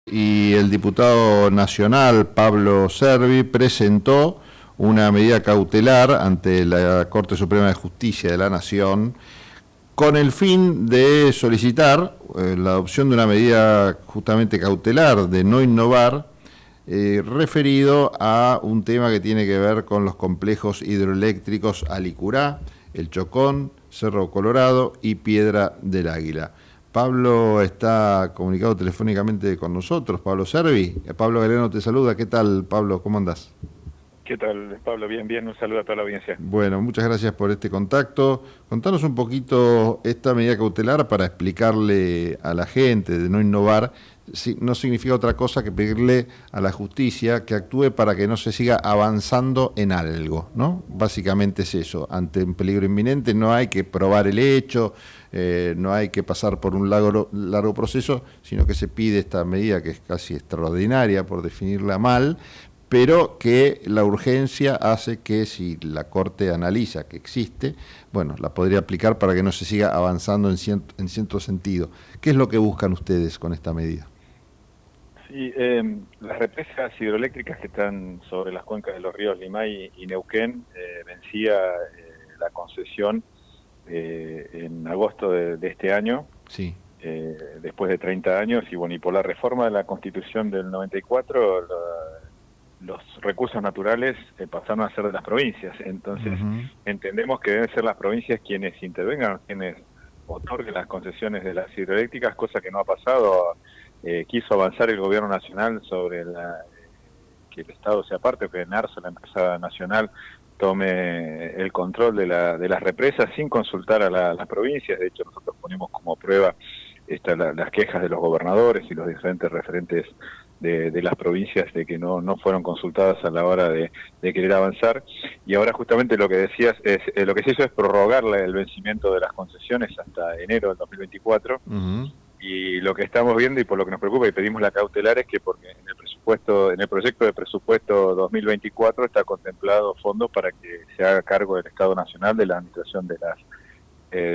Y el diputado nacional Pablo Servi presentó una medida cautelar ante la Corte Suprema de Justicia de la Nación con el fin de solicitar la adopción de una medida justamente cautelar de no innovar, referido a un tema que tiene que ver con los complejos hidroeléctricos Alicurá, El Chocón, Cerro Colorado y Piedra del Águila. Pablo está comunicado telefónicamente con nosotros, Pablo Servi. Pablo Galeno te saluda. ¿Qué tal, Pablo? ¿Cómo andás? ¿Qué tal, Pablo? Bien, bien. Un saludo a toda la audiencia. Bueno, muchas gracias por este contacto. Contanos un poquito esta medida cautelar para explicarle a la gente de no innovar. No significa otra cosa que pedirle a la justicia que actúe para que no se siga avanzando en algo, ¿no? Básicamente es eso. Ante un peligro inminente no hay que probar el hecho, no hay que pasar por un largo proceso, sino que se pide esta medida que es casi extraordinaria, por definirla mal, pero que la urgencia hace que si la Corte analiza que existe, bueno, la podría aplicar para que no se siga avanzando en cierto sentido. ¿Qué es lo que buscan ustedes con esta medida? Sí, las represas hidroeléctricas que están sobre las cuencas de los ríos Limay y Neuquén, vencía la concesión en agosto de este año, Sí. después de 30 años, y bueno, y por la reforma de la Constitución del 94, los recursos naturales pasaron a ser de las provincias. Entonces, entendemos que deben ser las provincias quienes intervengan, quienes otorguen las concesiones de las hidroeléctricas, cosa que no ha pasado. Quiso avanzar el gobierno nacional sobre que el Estado sea parte, que NARSO, la empresa nacional, tome el control de las represas sin consultar a las provincias. De hecho, nosotros ponemos como prueba las quejas de los gobernadores y los diferentes referentes de las provincias de que no fueron consultadas a la hora de querer avanzar. Y ahora justamente lo que decías es lo que se hizo es prorrogar el vencimiento de las concesiones hasta enero del 2024. Y lo que estamos viendo y por lo que nos preocupa y pedimos la cautelar es que porque en el proyecto de presupuesto 2024 está contemplado fondos para que se haga cargo del Estado Nacional de la administración de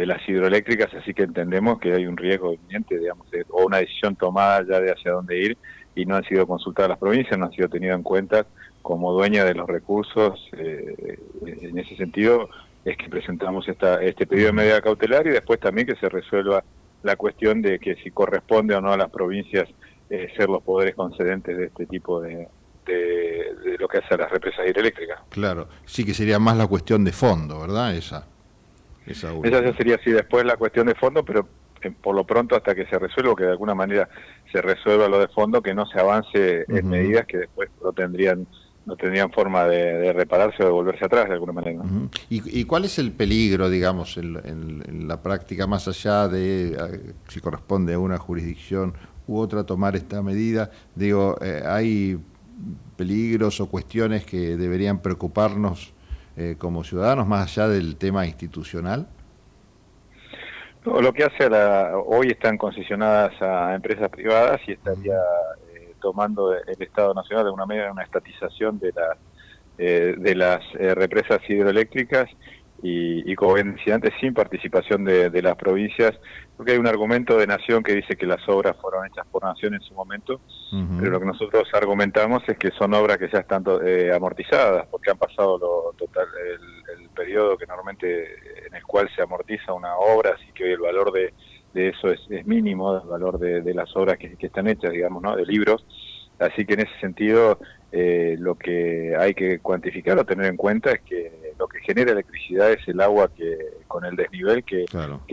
las hidroeléctricas, así que entendemos que hay un riesgo inminente, digamos, o una decisión tomada ya de hacia dónde ir, y no han sido consultadas las provincias, no han sido tenidas en cuenta como dueña de los recursos. En ese sentido es que presentamos este pedido de medida cautelar, y después también que se resuelva la cuestión de que si corresponde o no a las provincias ser los poderes concedentes de este tipo de lo que hace a las represas hidroeléctricas. Claro, sí que sería más la cuestión de fondo, ¿verdad? Esa ya sería así después la cuestión de fondo, pero por lo pronto hasta que se resuelva, que de alguna manera se resuelva lo de fondo, que no se avance en medidas que después no tendrían forma de repararse o de volverse atrás de alguna manera. ¿Y cuál es el peligro, digamos, en la práctica, más allá de si corresponde a una jurisdicción u otra tomar esta medida? Digo, ¿hay peligros o cuestiones que deberían preocuparnos como ciudadanos, más allá del tema institucional? No, lo que hace hoy están concesionadas a empresas privadas y estaría tomando el Estado Nacional de alguna manera una estatización de las represas hidroeléctricas y como bien decía antes, sin participación de las provincias, porque hay un argumento de Nación que dice que las obras fueron hechas por Nación en su momento, pero lo que nosotros argumentamos es que son obras que ya están amortizadas, porque han pasado el periodo que normalmente en el cual se amortiza una obra, así que hoy el valor de eso es mínimo, el valor de las obras que están hechas, digamos, ¿no?, de libros. Así que en ese sentido lo que hay que cuantificar o tener en cuenta es que lo que genera electricidad es el agua que con el desnivel que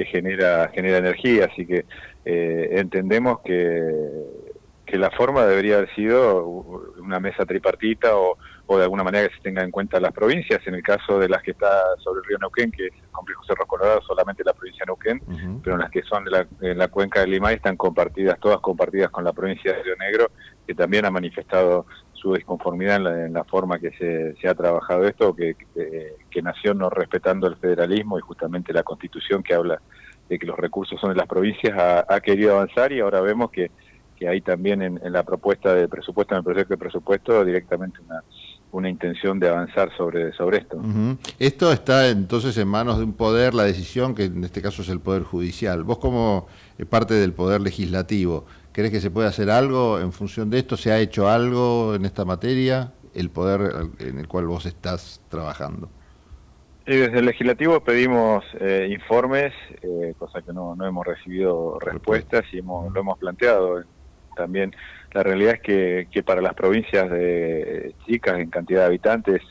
genera energía. Así que entendemos que la forma debería haber sido una mesa tripartita o de alguna manera que se tenga en cuenta las provincias. En el caso de las que está sobre el río Neuquén, que es el complejo Cerro Colorado, solamente la provincia de Neuquén, pero en las que son de la cuenca del Limay están todas compartidas con la provincia de Río Negro, que también ha manifestado su disconformidad en la forma que se ha trabajado esto, que Nación, no respetando el federalismo y justamente la Constitución que habla de que los recursos son de las provincias, ha querido avanzar, y ahora vemos que hay también en la propuesta de presupuesto, en el proyecto de presupuesto, directamente una intención de avanzar sobre esto. Esto está entonces en manos de un poder, la decisión, que en este caso es el Poder Judicial. Vos, como parte del Poder Legislativo, ¿Crees que se puede hacer algo en función de esto? ¿Se ha hecho algo en esta materia? El poder en el cual vos estás trabajando. Y desde el legislativo pedimos informes, cosa que no hemos recibido respuestas y lo hemos planteado. También la realidad es que para las provincias chicas en cantidad de habitantes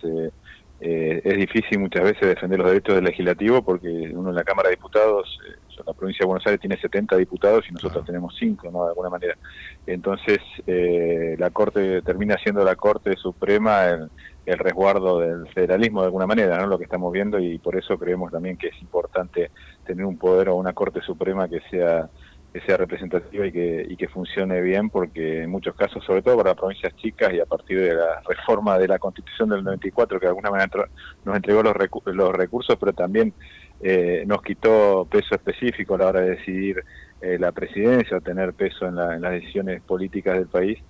es difícil muchas veces defender los derechos del legislativo, porque uno en la Cámara de Diputados, la provincia de Buenos Aires tiene 70 diputados y nosotros tenemos 5, ¿no? De alguna manera. Entonces la Corte termina siendo la Corte Suprema el resguardo del federalismo de alguna manera, ¿no? Lo que estamos viendo, y por eso creemos también que es importante tener un poder o una Corte Suprema que sea representativa y que funcione bien, porque en muchos casos, sobre todo para las provincias chicas y a partir de la reforma de la Constitución del 94, que de alguna manera nos entregó los recursos, pero también nos quitó peso específico a la hora de decidir la presidencia o tener peso en las decisiones políticas del país.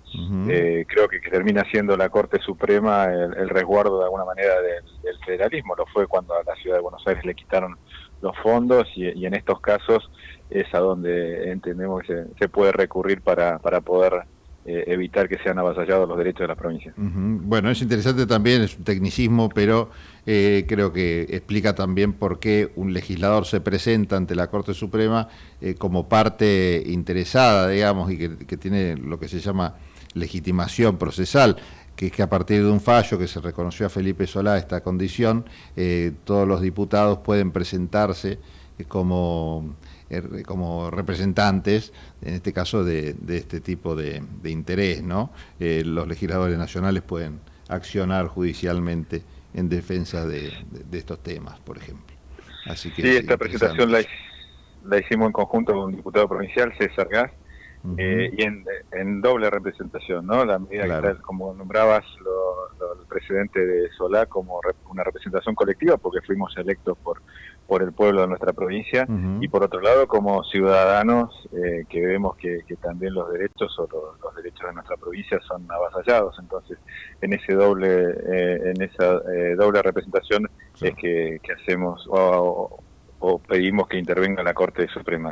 Creo que termina siendo la Corte Suprema el resguardo de alguna manera del federalismo. Lo fue cuando a la ciudad de Buenos Aires le quitaron los fondos, y en estos casos es a donde entendemos que se puede recurrir para poder evitar que sean avasallados los derechos de las provincias. Bueno, es interesante también, es un tecnicismo, pero creo que explica también por qué un legislador se presenta ante la Corte Suprema como parte interesada, digamos, y que tiene lo que se llama legitimación procesal, que es que a partir de un fallo que se reconoció a Felipe Solá esta condición, todos los diputados pueden presentarse como representantes, en este caso de este tipo de interés, ¿no? Los legisladores nacionales pueden accionar judicialmente en defensa de estos temas, por ejemplo. Así que sí, esta presentación la hicimos en conjunto con un diputado provincial, César Gas, y en doble representación, ¿no? La medida que tal, como nombrabas, el presidente de Solá como una representación colectiva, porque fuimos electos por el pueblo de nuestra provincia, y por otro lado como ciudadanos que vemos que también los derechos o los derechos de nuestra provincia son avasallados. Entonces en esa doble representación es que hacemos o pedimos que intervenga la Corte Suprema.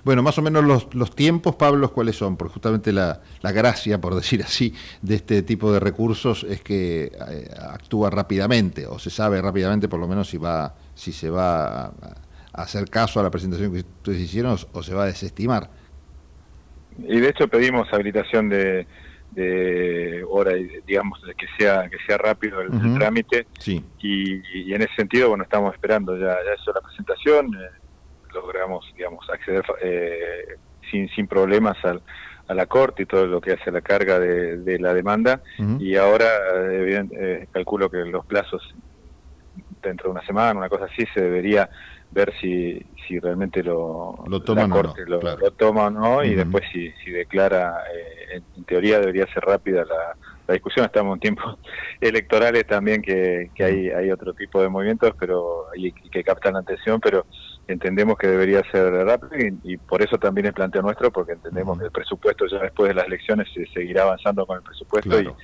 Bueno, más o menos los tiempos, Pablo, ¿cuáles son? Porque justamente la gracia, por decir así, de este tipo de recursos es que actúa rápidamente, o se sabe rápidamente por lo menos si se va a hacer caso a la presentación que ustedes hicieron o se va a desestimar. Y de hecho pedimos habilitación de hora, digamos, que sea rápido el trámite, sí. Y en ese sentido, bueno, estamos esperando ya hizo la presentación, logramos, digamos, acceder sin problemas a la Corte y todo lo que hace la carga de la demanda, y ahora calculo que los plazos dentro de una semana, una cosa así, se debería ver si realmente lo toman la Corte o no, lo toma o no, y después si declara, en teoría debería ser rápida la discusión. Estamos en tiempos electorales también, que hay otro tipo de movimientos y que captan la atención, pero entendemos que debería ser rápido, y por eso también el planteo nuestro, porque entendemos que el presupuesto ya después de las elecciones se seguirá avanzando con el presupuesto,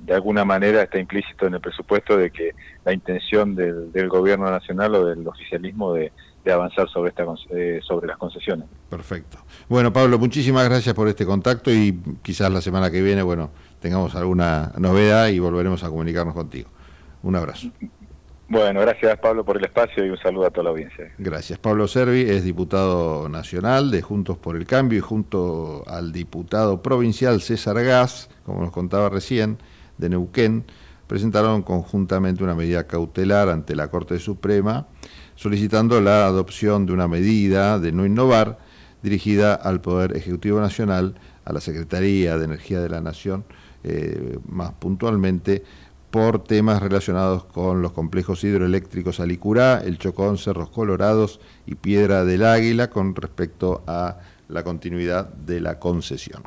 de alguna manera está implícito en el presupuesto de que la intención del gobierno nacional o del oficialismo de avanzar sobre las concesiones. Perfecto. Bueno, Pablo, muchísimas gracias por este contacto, y quizás la semana que viene, bueno, tengamos alguna novedad y volveremos a comunicarnos contigo. Un abrazo. Bueno, gracias, Pablo, por el espacio, y un saludo a toda la audiencia. Gracias. Pablo Servi es diputado nacional de Juntos por el Cambio, y junto al diputado provincial César Gas, como nos contaba recién, de Neuquén, presentaron conjuntamente una medida cautelar ante la Corte Suprema, solicitando la adopción de una medida de no innovar dirigida al Poder Ejecutivo Nacional, a la Secretaría de Energía de la Nación, más puntualmente, por temas relacionados con los complejos hidroeléctricos Alicurá, El Chocón, Cerros Colorados y Piedra del Águila, con respecto a la continuidad de la concesión.